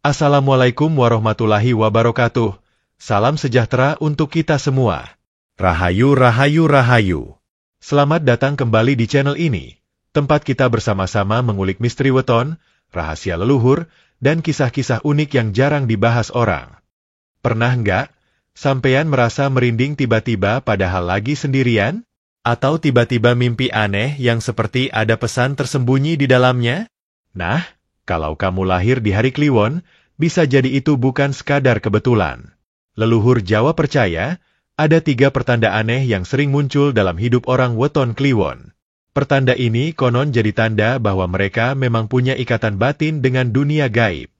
Assalamualaikum warahmatullahi wabarakatuh. Salam sejahtera untuk kita semua. Rahayu, rahayu, rahayu. Selamat datang kembali di channel ini, tempat kita bersama-sama mengulik misteri weton, rahasia leluhur, dan kisah-kisah unik yang jarang dibahas orang. Pernah nggak sampean merasa merinding tiba-tiba padahal lagi sendirian? Atau tiba-tiba mimpi aneh yang seperti ada pesan tersembunyi di dalamnya? Nah, kalau kamu lahir di hari Kliwon, bisa jadi itu bukan sekadar kebetulan. Leluhur Jawa percaya, ada 3 pertanda aneh yang sering muncul dalam hidup orang weton Kliwon. Pertanda ini konon jadi tanda bahwa mereka memang punya ikatan batin dengan dunia gaib.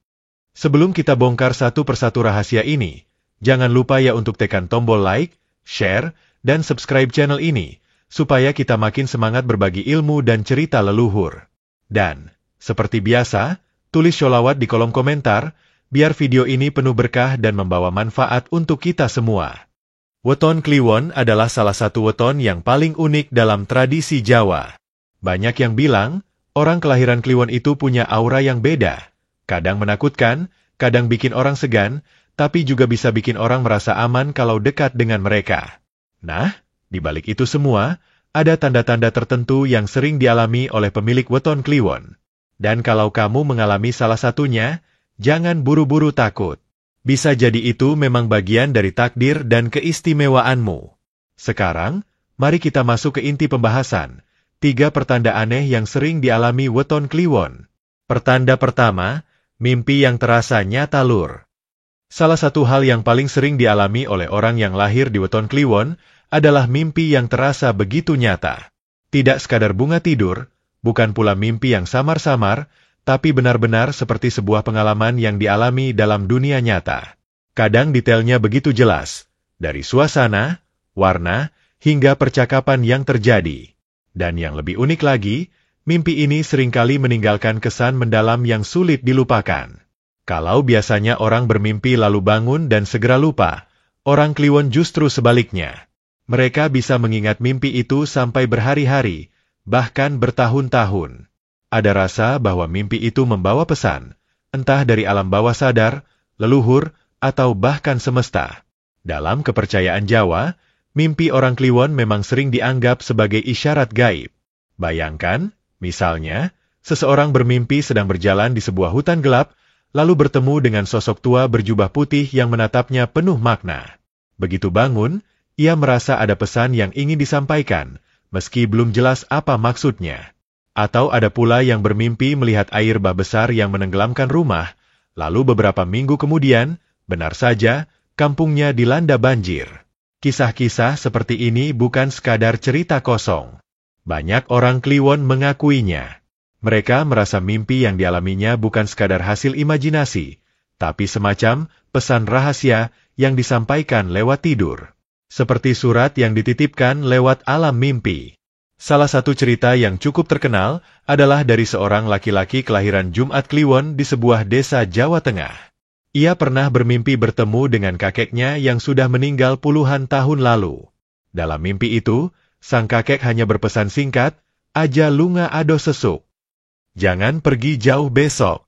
Sebelum kita bongkar satu persatu rahasia ini, jangan lupa ya untuk tekan tombol like, share, dan subscribe channel ini, supaya kita makin semangat berbagi ilmu dan cerita leluhur. Dan, seperti biasa, tulis sholawat di kolom komentar, biar video ini penuh berkah dan membawa manfaat untuk kita semua. Weton Kliwon adalah salah satu weton yang paling unik dalam tradisi Jawa. Banyak yang bilang, orang kelahiran Kliwon itu punya aura yang beda. Kadang menakutkan, kadang bikin orang segan, tapi juga bisa bikin orang merasa aman kalau dekat dengan mereka. Nah, di balik itu semua, ada tanda-tanda tertentu yang sering dialami oleh pemilik weton Kliwon. Dan kalau kamu mengalami salah satunya, jangan buru-buru takut. Bisa jadi itu memang bagian dari takdir dan keistimewaanmu. Sekarang, mari kita masuk ke inti pembahasan. 3 pertanda aneh yang sering dialami weton Kliwon. Pertanda pertama, mimpi yang terasa nyata lur. Salah satu hal yang paling sering dialami oleh orang yang lahir di weton Kliwon adalah mimpi yang terasa begitu nyata. Tidak sekadar bunga tidur, bukan pula mimpi yang samar-samar, tapi benar-benar seperti sebuah pengalaman yang dialami dalam dunia nyata. Kadang detailnya begitu jelas, dari suasana, warna, hingga percakapan yang terjadi. Dan yang lebih unik lagi, mimpi ini seringkali meninggalkan kesan mendalam yang sulit dilupakan. Kalau biasanya orang bermimpi lalu bangun dan segera lupa, orang Kliwon justru sebaliknya. Mereka bisa mengingat mimpi itu sampai berhari-hari, bahkan bertahun-tahun. Ada rasa bahwa mimpi itu membawa pesan, entah dari alam bawah sadar, leluhur, atau bahkan semesta. Dalam kepercayaan Jawa, mimpi orang Kliwon memang sering dianggap sebagai isyarat gaib. Bayangkan, misalnya, seseorang bermimpi sedang berjalan di sebuah hutan gelap, lalu bertemu dengan sosok tua berjubah putih yang menatapnya penuh makna. Begitu bangun, ia merasa ada pesan yang ingin disampaikan, meski belum jelas apa maksudnya. Atau ada pula yang bermimpi melihat air bah besar yang menenggelamkan rumah, lalu beberapa minggu kemudian, benar saja, kampungnya dilanda banjir. Kisah-kisah seperti ini bukan sekadar cerita kosong. Banyak orang Kliwon mengakuinya. Mereka merasa mimpi yang dialaminya bukan sekadar hasil imajinasi, tapi semacam pesan rahasia yang disampaikan lewat tidur. Seperti surat yang dititipkan lewat alam mimpi. Salah satu cerita yang cukup terkenal adalah dari seorang laki-laki kelahiran Jumat Kliwon di sebuah desa Jawa Tengah. Ia pernah bermimpi bertemu dengan kakeknya yang sudah meninggal puluhan tahun lalu. Dalam mimpi itu, sang kakek hanya berpesan singkat, "Aja lunga ado sesuk. Jangan pergi jauh besok."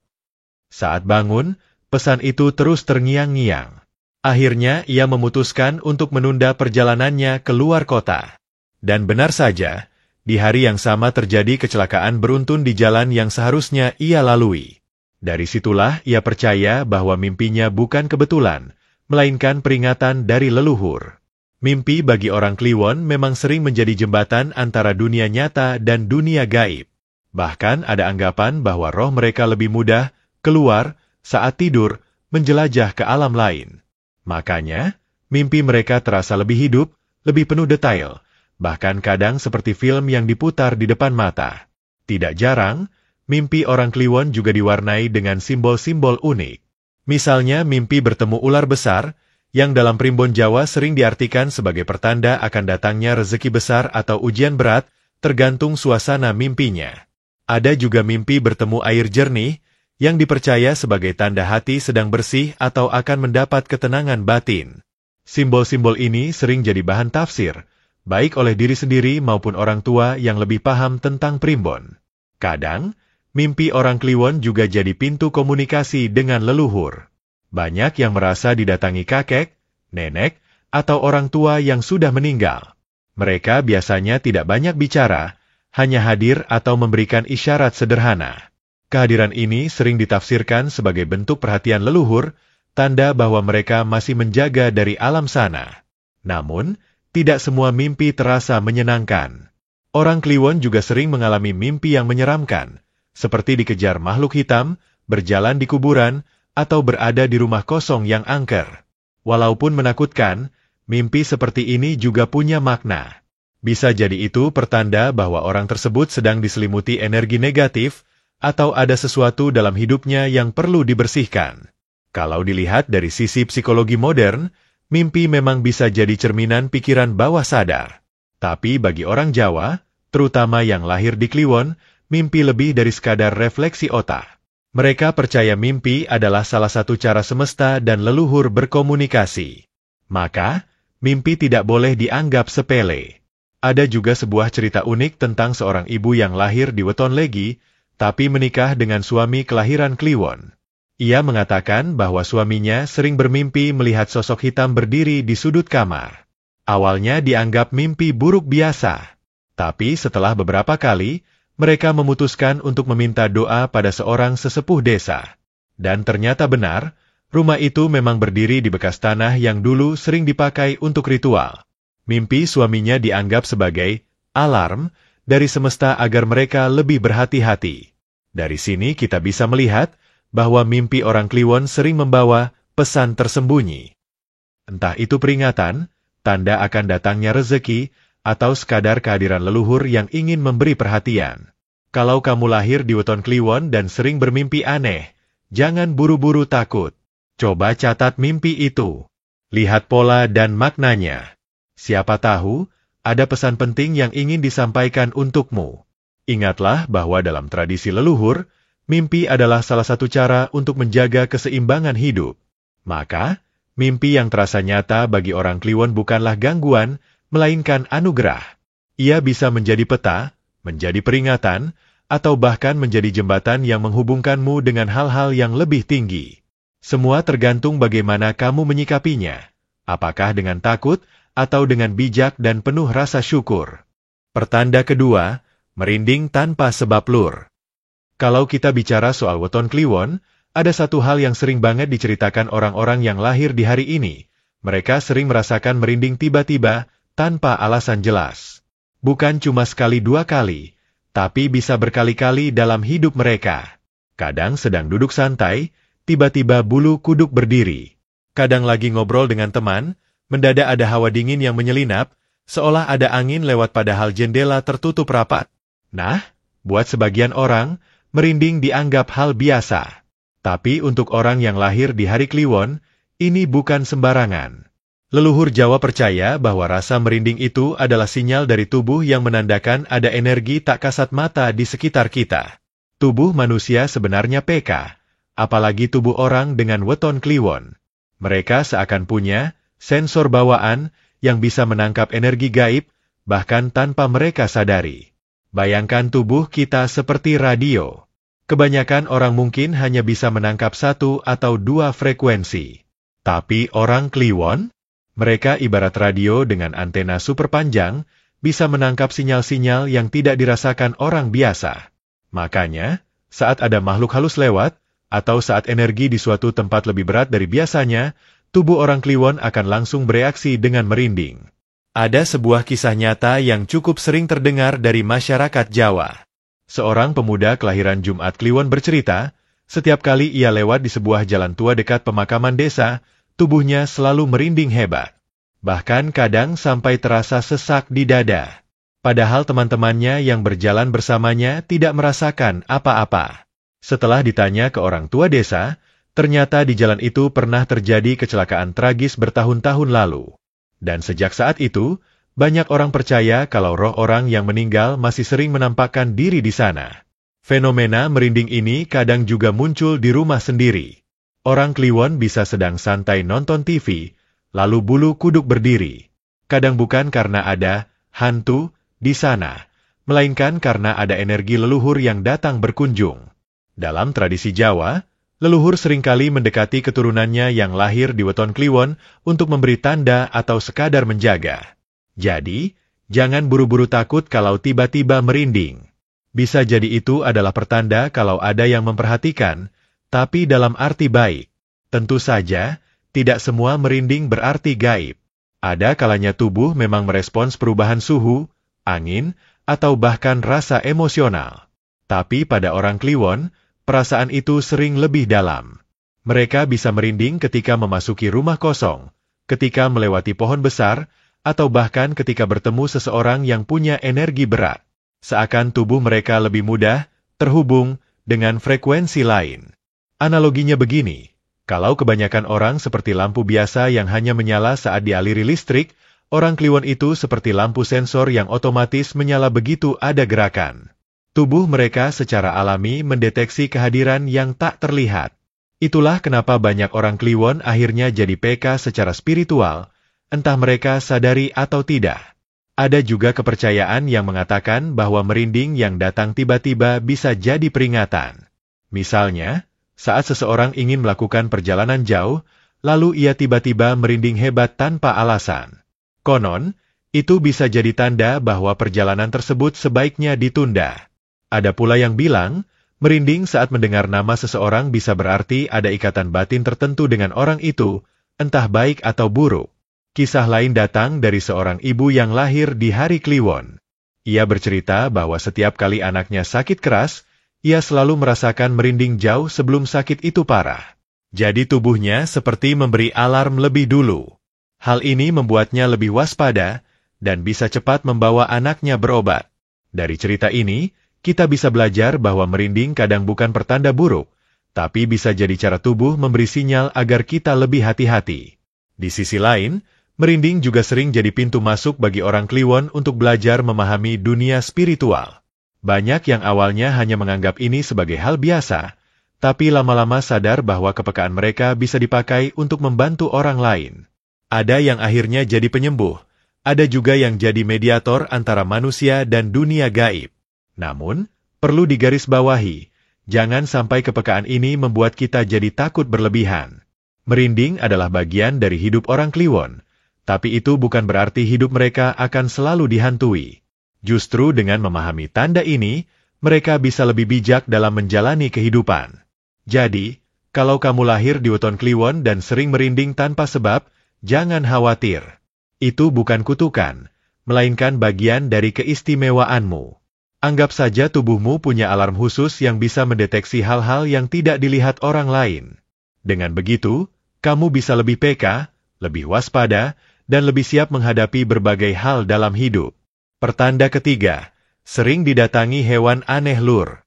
Saat bangun, pesan itu terus terngiang-ngiang. Akhirnya ia memutuskan untuk menunda perjalanannya keluar kota. Dan benar saja, di hari yang sama terjadi kecelakaan beruntun di jalan yang seharusnya ia lalui. Dari situlah ia percaya bahwa mimpinya bukan kebetulan, melainkan peringatan dari leluhur. Mimpi bagi orang Kliwon memang sering menjadi jembatan antara dunia nyata dan dunia gaib. Bahkan ada anggapan bahwa roh mereka lebih mudah keluar saat tidur menjelajah ke alam lain. Makanya, mimpi mereka terasa lebih hidup, lebih penuh detail, bahkan kadang seperti film yang diputar di depan mata. Tidak jarang, mimpi orang Kliwon juga diwarnai dengan simbol-simbol unik. Misalnya mimpi bertemu ular besar, yang dalam primbon Jawa sering diartikan sebagai pertanda akan datangnya rezeki besar atau ujian berat, tergantung suasana mimpinya. Ada juga mimpi bertemu air jernih, yang dipercaya sebagai tanda hati sedang bersih atau akan mendapat ketenangan batin. Simbol-simbol ini sering jadi bahan tafsir, baik oleh diri sendiri maupun orang tua yang lebih paham tentang primbon. Kadang, Mimpi orang Kliwon juga jadi pintu komunikasi dengan leluhur. Banyak yang merasa didatangi kakek, nenek, atau orang tua yang sudah meninggal. Mereka biasanya tidak banyak bicara, hanya hadir atau memberikan isyarat sederhana. Kehadiran ini sering ditafsirkan sebagai bentuk perhatian leluhur, tanda bahwa mereka masih menjaga dari alam sana. Namun, tidak semua mimpi terasa menyenangkan. Orang Kliwon juga sering mengalami mimpi yang menyeramkan, seperti dikejar makhluk hitam, berjalan di kuburan, atau berada di rumah kosong yang angker. Walaupun menakutkan, mimpi seperti ini juga punya makna. Bisa jadi itu pertanda bahwa orang tersebut sedang diselimuti energi negatif, atau ada sesuatu dalam hidupnya yang perlu dibersihkan. Kalau dilihat dari sisi psikologi modern, mimpi memang bisa jadi cerminan pikiran bawah sadar. Tapi bagi orang Jawa, terutama yang lahir di Kliwon, mimpi lebih dari sekadar refleksi otak. Mereka percaya mimpi adalah salah satu cara semesta dan leluhur berkomunikasi. Maka, mimpi tidak boleh dianggap sepele. Ada juga sebuah cerita unik tentang seorang ibu yang lahir di Weton Legi, tapi menikah dengan suami kelahiran Kliwon. Ia mengatakan bahwa suaminya sering bermimpi melihat sosok hitam berdiri di sudut kamar. Awalnya dianggap mimpi buruk biasa. Tapi setelah beberapa kali, mereka memutuskan untuk meminta doa pada seorang sesepuh desa. Dan ternyata benar, rumah itu memang berdiri di bekas tanah yang dulu sering dipakai untuk ritual. Mimpi suaminya dianggap sebagai alarm dari semesta agar mereka lebih berhati-hati. Dari sini kita bisa melihat bahwa mimpi orang Kliwon sering membawa pesan tersembunyi. Entah itu peringatan, tanda akan datangnya rezeki, atau sekadar kehadiran leluhur yang ingin memberi perhatian. Kalau kamu lahir di Weton Kliwon dan sering bermimpi aneh, jangan buru-buru takut. Coba catat mimpi itu. Lihat pola dan maknanya. Siapa tahu, ada pesan penting yang ingin disampaikan untukmu. Ingatlah bahwa dalam tradisi leluhur, mimpi adalah salah satu cara untuk menjaga keseimbangan hidup. Maka, mimpi yang terasa nyata bagi orang Kliwon bukanlah gangguan, melainkan anugerah. Ia bisa menjadi peta, menjadi peringatan, atau bahkan menjadi jembatan yang menghubungkanmu dengan hal-hal yang lebih tinggi. Semua tergantung bagaimana kamu menyikapinya. Apakah dengan takut, atau dengan bijak dan penuh rasa syukur. Pertanda kedua, merinding tanpa sebab lur. Kalau kita bicara soal Weton Kliwon, ada satu hal yang sering banget diceritakan orang-orang yang lahir di hari ini. Mereka sering merasakan merinding tiba-tiba, tanpa alasan jelas. Bukan cuma sekali dua kali, tapi bisa berkali-kali dalam hidup mereka. Kadang sedang duduk santai, tiba-tiba bulu kuduk berdiri. Kadang lagi ngobrol dengan teman, mendadak ada hawa dingin yang menyelinap, seolah ada angin lewat padahal jendela tertutup rapat. Nah, buat sebagian orang, merinding dianggap hal biasa. Tapi untuk orang yang lahir di hari Kliwon, ini bukan sembarangan. Leluhur Jawa percaya bahwa rasa merinding itu adalah sinyal dari tubuh yang menandakan ada energi tak kasat mata di sekitar kita. Tubuh manusia sebenarnya peka, apalagi tubuh orang dengan Weton Kliwon. Mereka seakan punya sensor bawaan yang bisa menangkap energi gaib, bahkan tanpa mereka sadari. Bayangkan tubuh kita seperti radio. Kebanyakan orang mungkin hanya bisa menangkap satu atau dua frekuensi. Tapi orang Kliwon? Mereka ibarat radio dengan antena super panjang, bisa menangkap sinyal-sinyal yang tidak dirasakan orang biasa. Makanya, saat ada makhluk halus lewat, atau saat energi di suatu tempat lebih berat dari biasanya, tubuh orang Kliwon akan langsung bereaksi dengan merinding. Ada sebuah kisah nyata yang cukup sering terdengar dari masyarakat Jawa. Seorang pemuda kelahiran Jumat Kliwon bercerita, setiap kali ia lewat di sebuah jalan tua dekat pemakaman desa, tubuhnya selalu merinding hebat. Bahkan kadang sampai terasa sesak di dada. Padahal teman-temannya yang berjalan bersamanya tidak merasakan apa-apa. Setelah ditanya ke orang tua desa, ternyata di jalan itu pernah terjadi kecelakaan tragis bertahun-tahun lalu. Dan sejak saat itu, banyak orang percaya kalau roh orang yang meninggal masih sering menampakkan diri di sana. Fenomena merinding ini kadang juga muncul di rumah sendiri. Orang Kliwon bisa sedang santai nonton TV, lalu bulu kuduk berdiri. Kadang bukan karena ada hantu di sana, melainkan karena ada energi leluhur yang datang berkunjung. Dalam tradisi Jawa, leluhur seringkali mendekati keturunannya yang lahir di Weton Kliwon untuk memberi tanda atau sekadar menjaga. Jadi, jangan buru-buru takut kalau tiba-tiba merinding. Bisa jadi itu adalah pertanda kalau ada yang memperhatikan, tapi dalam arti baik. Tentu saja, tidak semua merinding berarti gaib. Ada kalanya tubuh memang merespons perubahan suhu, angin, atau bahkan rasa emosional. Tapi pada orang Kliwon, perasaan itu sering lebih dalam. Mereka bisa merinding ketika memasuki rumah kosong, ketika melewati pohon besar, atau bahkan ketika bertemu seseorang yang punya energi berat. Seakan tubuh mereka lebih mudah terhubung dengan frekuensi lain. Analoginya begini, kalau kebanyakan orang seperti lampu biasa yang hanya menyala saat dialiri listrik, orang Kliwon itu seperti lampu sensor yang otomatis menyala begitu ada gerakan. Tubuh mereka secara alami mendeteksi kehadiran yang tak terlihat. Itulah kenapa banyak orang Kliwon akhirnya jadi PK secara spiritual, entah mereka sadari atau tidak. Ada juga kepercayaan yang mengatakan bahwa merinding yang datang tiba-tiba bisa jadi peringatan. Misalnya, saat seseorang ingin melakukan perjalanan jauh, lalu ia tiba-tiba merinding hebat tanpa alasan. Konon, itu bisa jadi tanda bahwa perjalanan tersebut sebaiknya ditunda. Ada pula yang bilang, merinding saat mendengar nama seseorang bisa berarti ada ikatan batin tertentu dengan orang itu, entah baik atau buruk. Kisah lain datang dari seorang ibu yang lahir di hari Kliwon. Ia bercerita bahwa setiap kali anaknya sakit keras, ia selalu merasakan merinding jauh sebelum sakit itu parah. Jadi tubuhnya seperti memberi alarm lebih dulu. Hal ini membuatnya lebih waspada, dan bisa cepat membawa anaknya berobat. Dari cerita ini, kita bisa belajar bahwa merinding kadang bukan pertanda buruk, tapi bisa jadi cara tubuh memberi sinyal agar kita lebih hati-hati. Di sisi lain, merinding juga sering jadi pintu masuk bagi orang Kliwon untuk belajar memahami dunia spiritual. Banyak yang awalnya hanya menganggap ini sebagai hal biasa, tapi lama-lama sadar bahwa kepekaan mereka bisa dipakai untuk membantu orang lain. Ada yang akhirnya jadi penyembuh, ada juga yang jadi mediator antara manusia dan dunia gaib. Namun, perlu digarisbawahi, jangan sampai kepekaan ini membuat kita jadi takut berlebihan. Merinding adalah bagian dari hidup orang Kliwon, tapi itu bukan berarti hidup mereka akan selalu dihantui. Justru dengan memahami tanda ini, mereka bisa lebih bijak dalam menjalani kehidupan. Jadi, kalau kamu lahir di Weton Kliwon dan sering merinding tanpa sebab, jangan khawatir. Itu bukan kutukan, melainkan bagian dari keistimewaanmu. Anggap saja tubuhmu punya alarm khusus yang bisa mendeteksi hal-hal yang tidak dilihat orang lain. Dengan begitu, kamu bisa lebih peka, lebih waspada, dan lebih siap menghadapi berbagai hal dalam hidup. Pertanda ketiga, sering didatangi hewan aneh lur.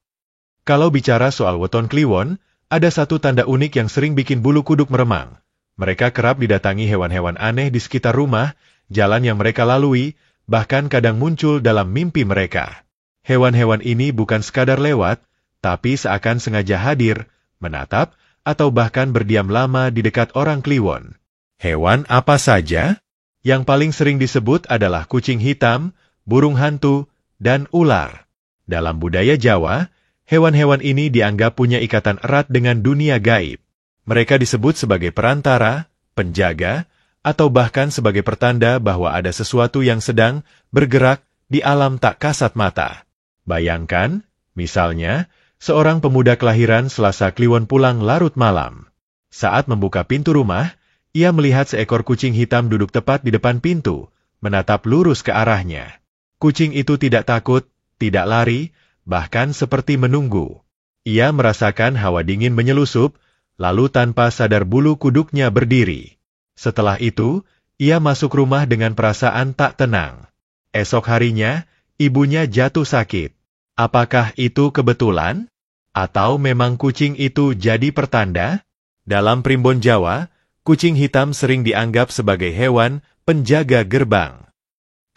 Kalau bicara soal Weton Kliwon, ada satu tanda unik yang sering bikin bulu kuduk meremang. Mereka kerap didatangi hewan-hewan aneh di sekitar rumah, jalan yang mereka lalui, bahkan kadang muncul dalam mimpi mereka. Hewan-hewan ini bukan sekadar lewat, tapi seakan sengaja hadir, menatap, atau bahkan berdiam lama di dekat orang Kliwon. Hewan apa saja? Yang paling sering disebut adalah kucing hitam, burung hantu, dan ular. Dalam budaya Jawa, hewan-hewan ini dianggap punya ikatan erat dengan dunia gaib. Mereka disebut sebagai perantara, penjaga, atau bahkan sebagai pertanda bahwa ada sesuatu yang sedang bergerak di alam tak kasat mata. Bayangkan, misalnya, seorang pemuda kelahiran Selasa Kliwon pulang larut malam. Saat membuka pintu rumah, ia melihat seekor kucing hitam duduk tepat di depan pintu, menatap lurus ke arahnya. Kucing itu tidak takut, tidak lari, bahkan seperti menunggu. Ia merasakan hawa dingin menyelusup, lalu tanpa sadar bulu kuduknya berdiri. Setelah itu, ia masuk rumah dengan perasaan tak tenang. Esok harinya, ibunya jatuh sakit. Apakah itu kebetulan? Atau memang kucing itu jadi pertanda? Dalam primbon Jawa, kucing hitam sering dianggap sebagai hewan penjaga gerbang.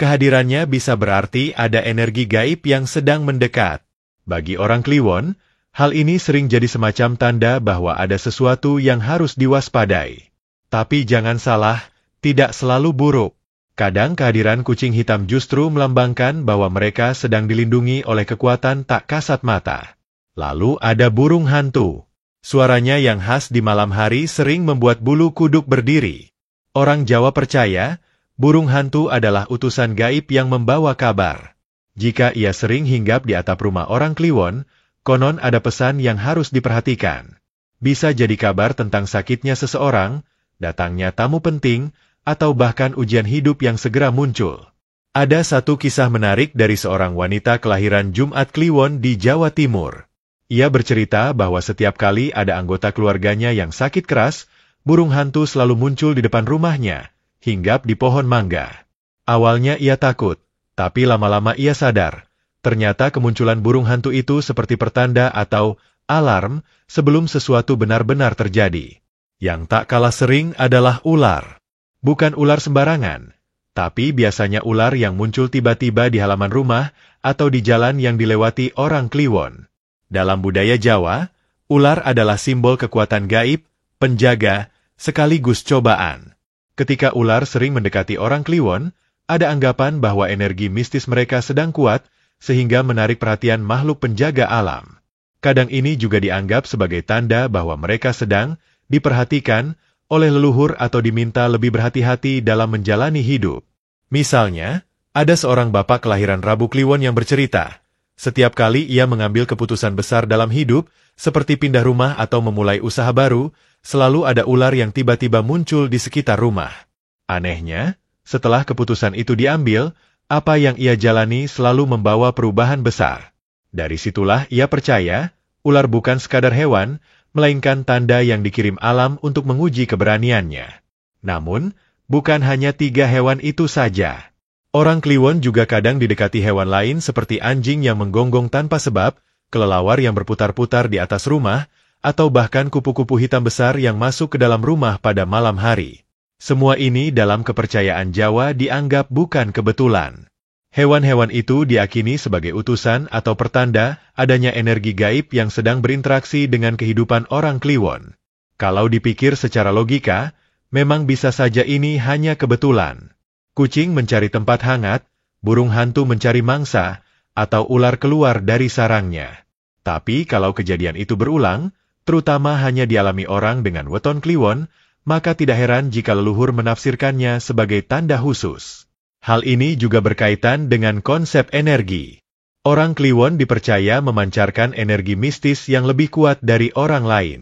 Kehadirannya bisa berarti ada energi gaib yang sedang mendekat. Bagi orang Kliwon, hal ini sering jadi semacam tanda bahwa ada sesuatu yang harus diwaspadai. Tapi jangan salah, tidak selalu buruk. Kadang kehadiran kucing hitam justru melambangkan bahwa mereka sedang dilindungi oleh kekuatan tak kasat mata. Lalu ada burung hantu. Suaranya yang khas di malam hari sering membuat bulu kuduk berdiri. Orang Jawa percaya, burung hantu adalah utusan gaib yang membawa kabar. Jika ia sering hinggap di atap rumah orang Kliwon, konon ada pesan yang harus diperhatikan. Bisa jadi kabar tentang sakitnya seseorang, datangnya tamu penting, atau bahkan ujian hidup yang segera muncul. Ada satu kisah menarik dari seorang wanita kelahiran Jumat Kliwon di Jawa Timur. Ia bercerita bahwa setiap kali ada anggota keluarganya yang sakit keras, burung hantu selalu muncul di depan rumahnya, hinggap di pohon mangga. Awalnya ia takut, tapi lama-lama ia sadar. Ternyata kemunculan burung hantu itu seperti pertanda atau alarm sebelum sesuatu benar-benar terjadi. Yang tak kalah sering adalah ular. Bukan ular sembarangan, tapi biasanya ular yang muncul tiba-tiba di halaman rumah atau di jalan yang dilewati orang Kliwon. Dalam budaya Jawa, ular adalah simbol kekuatan gaib, penjaga, sekaligus cobaan. Ketika ular sering mendekati orang Kliwon, ada anggapan bahwa energi mistis mereka sedang kuat, sehingga menarik perhatian makhluk penjaga alam. Kadang ini juga dianggap sebagai tanda bahwa mereka sedang diperhatikan oleh leluhur atau diminta lebih berhati-hati dalam menjalani hidup. Misalnya, ada seorang bapak kelahiran Rabu Kliwon yang bercerita, setiap kali ia mengambil keputusan besar dalam hidup, seperti pindah rumah atau memulai usaha baru, selalu ada ular yang tiba-tiba muncul di sekitar rumah. Anehnya, setelah keputusan itu diambil, apa yang ia jalani selalu membawa perubahan besar. Dari situlah ia percaya, ular bukan sekadar hewan, melainkan tanda yang dikirim alam untuk menguji keberaniannya. Namun, bukan hanya 3 hewan itu saja. Orang Kliwon juga kadang didekati hewan lain seperti anjing yang menggonggong tanpa sebab, kelelawar yang berputar-putar di atas rumah, atau bahkan kupu-kupu hitam besar yang masuk ke dalam rumah pada malam hari. Semua ini dalam kepercayaan Jawa dianggap bukan kebetulan. Hewan-hewan itu diakini sebagai utusan atau pertanda adanya energi gaib yang sedang berinteraksi dengan kehidupan orang Kliwon. Kalau dipikir secara logika, memang bisa saja ini hanya kebetulan. Kucing mencari tempat hangat, burung hantu mencari mangsa, atau ular keluar dari sarangnya. Tapi kalau kejadian itu berulang, terutama hanya dialami orang dengan weton Kliwon, maka tidak heran jika leluhur menafsirkannya sebagai tanda khusus. Hal ini juga berkaitan dengan konsep energi. Orang Kliwon dipercaya memancarkan energi mistis yang lebih kuat dari orang lain.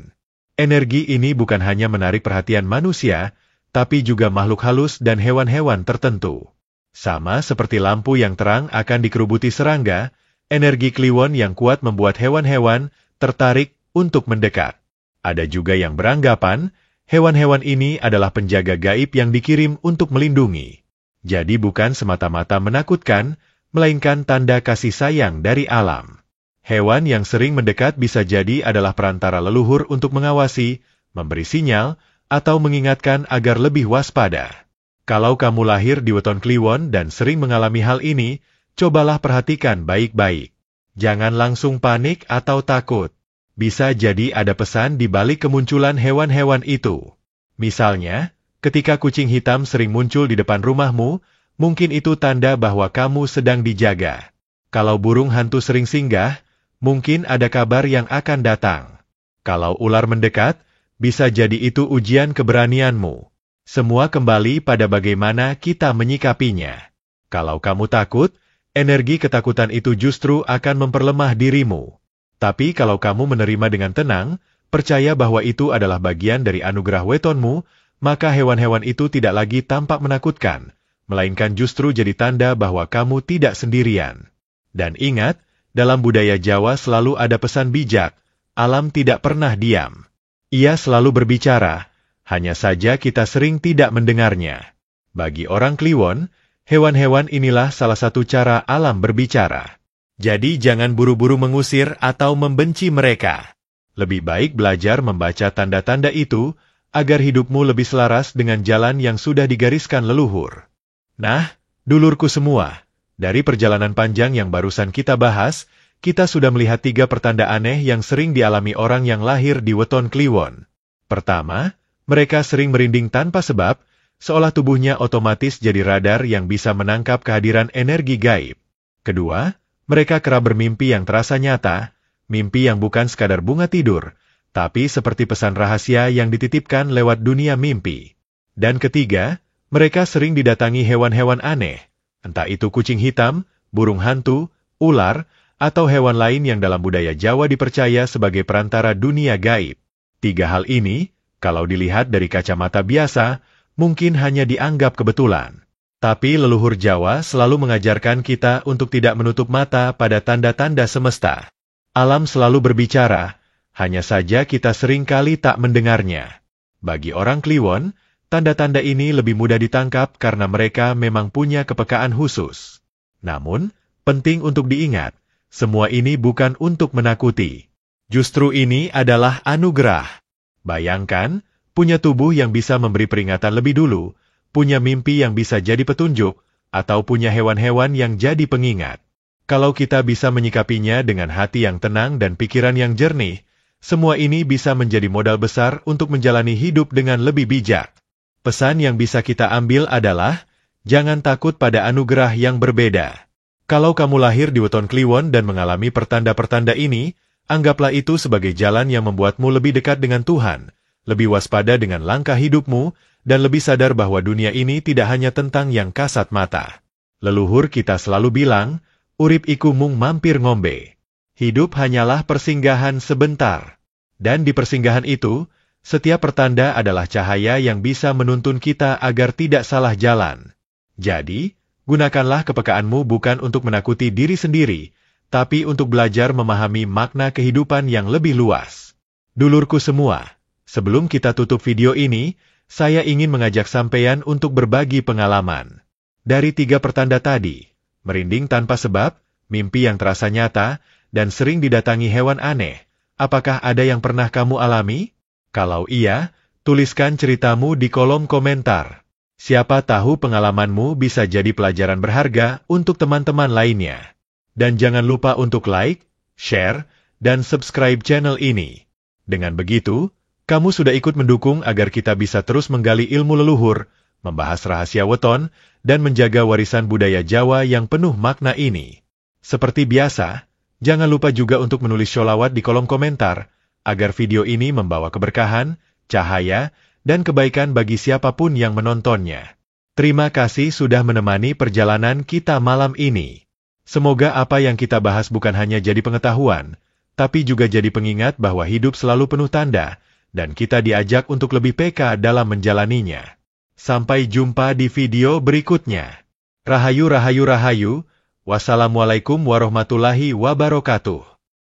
Energi ini bukan hanya menarik perhatian manusia, tapi juga makhluk halus dan hewan-hewan tertentu. Sama seperti lampu yang terang akan dikerubuti serangga, energi Kliwon yang kuat membuat hewan-hewan tertarik untuk mendekat. Ada juga yang beranggapan, hewan-hewan ini adalah penjaga gaib yang dikirim untuk melindungi. Jadi bukan semata-mata menakutkan, melainkan tanda kasih sayang dari alam. Hewan yang sering mendekat bisa jadi adalah perantara leluhur untuk mengawasi, memberi sinyal, atau mengingatkan agar lebih waspada. Kalau kamu lahir di weton Kliwon dan sering mengalami hal ini, cobalah perhatikan baik-baik. Jangan langsung panik atau takut. Bisa jadi ada pesan di balik kemunculan hewan-hewan itu. Misalnya, ketika kucing hitam sering muncul di depan rumahmu, mungkin itu tanda bahwa kamu sedang dijaga. Kalau burung hantu sering singgah, mungkin ada kabar yang akan datang. Kalau ular mendekat, bisa jadi itu ujian keberanianmu. Semua kembali pada bagaimana kita menyikapinya. Kalau kamu takut, energi ketakutan itu justru akan memperlemah dirimu. Tapi kalau kamu menerima dengan tenang, percaya bahwa itu adalah bagian dari anugerah wetonmu, maka hewan-hewan itu tidak lagi tampak menakutkan, melainkan justru jadi tanda bahwa kamu tidak sendirian. Dan ingat, dalam budaya Jawa selalu ada pesan bijak, alam tidak pernah diam. Ia selalu berbicara, hanya saja kita sering tidak mendengarnya. Bagi orang Kliwon, hewan-hewan inilah salah satu cara alam berbicara. Jadi jangan buru-buru mengusir atau membenci mereka. Lebih baik belajar membaca tanda-tanda itu, agar hidupmu lebih selaras dengan jalan yang sudah digariskan leluhur. Nah, dulurku semua, dari perjalanan panjang yang barusan kita bahas, kita sudah melihat 3 pertanda aneh yang sering dialami orang yang lahir di weton Kliwon. Pertama, mereka sering merinding tanpa sebab, seolah tubuhnya otomatis jadi radar yang bisa menangkap kehadiran energi gaib. Kedua, mereka kerap bermimpi yang terasa nyata, mimpi yang bukan sekadar bunga tidur, tapi seperti pesan rahasia yang dititipkan lewat dunia mimpi. Dan ketiga, mereka sering didatangi hewan-hewan aneh, entah itu kucing hitam, burung hantu, ular, atau hewan lain yang dalam budaya Jawa dipercaya sebagai perantara dunia gaib. Tiga hal ini, kalau dilihat dari kacamata biasa, mungkin hanya dianggap kebetulan. Tapi leluhur Jawa selalu mengajarkan kita untuk tidak menutup mata pada tanda-tanda semesta. Alam selalu berbicara, hanya saja kita sering kali tak mendengarnya. Bagi orang Kliwon, tanda-tanda ini lebih mudah ditangkap karena mereka memang punya kepekaan khusus. Namun, penting untuk diingat, semua ini bukan untuk menakuti. Justru ini adalah anugerah. Bayangkan, punya tubuh yang bisa memberi peringatan lebih dulu, punya mimpi yang bisa jadi petunjuk, atau punya hewan-hewan yang jadi pengingat. Kalau kita bisa menyikapinya dengan hati yang tenang dan pikiran yang jernih, semua ini bisa menjadi modal besar untuk menjalani hidup dengan lebih bijak. Pesan yang bisa kita ambil adalah, jangan takut pada anugerah yang berbeda. Kalau kamu lahir di weton Kliwon dan mengalami pertanda-pertanda ini, anggaplah itu sebagai jalan yang membuatmu lebih dekat dengan Tuhan, lebih waspada dengan langkah hidupmu, dan lebih sadar bahwa dunia ini tidak hanya tentang yang kasat mata. Leluhur kita selalu bilang, urip iku mung mampir ngombe. Hidup hanyalah persinggahan sebentar. Dan di persinggahan itu, setiap pertanda adalah cahaya yang bisa menuntun kita agar tidak salah jalan. Jadi, gunakanlah kepekaanmu bukan untuk menakuti diri sendiri, tapi untuk belajar memahami makna kehidupan yang lebih luas. Dulurku semua, sebelum kita tutup video ini, saya ingin mengajak sampeyan untuk berbagi pengalaman. Dari 3 pertanda tadi, merinding tanpa sebab, mimpi yang terasa nyata, dan sering didatangi hewan aneh, apakah ada yang pernah kamu alami? Kalau iya, tuliskan ceritamu di kolom komentar. Siapa tahu pengalamanmu bisa jadi pelajaran berharga untuk teman-teman lainnya. Dan jangan lupa untuk like, share, dan subscribe channel ini. Dengan begitu, kamu sudah ikut mendukung agar kita bisa terus menggali ilmu leluhur, membahas rahasia weton, dan menjaga warisan budaya Jawa yang penuh makna ini. Seperti biasa, jangan lupa juga untuk menulis sholawat di kolom komentar, agar video ini membawa keberkahan, cahaya, dan kebaikan bagi siapapun yang menontonnya. Terima kasih sudah menemani perjalanan kita malam ini. Semoga apa yang kita bahas bukan hanya jadi pengetahuan, tapi juga jadi pengingat bahwa hidup selalu penuh tanda, dan kita diajak untuk lebih peka dalam menjalaninya. Sampai jumpa di video berikutnya. Rahayu, rahayu, rahayu. Wassalamualaikum warahmatullahi wabarakatuh.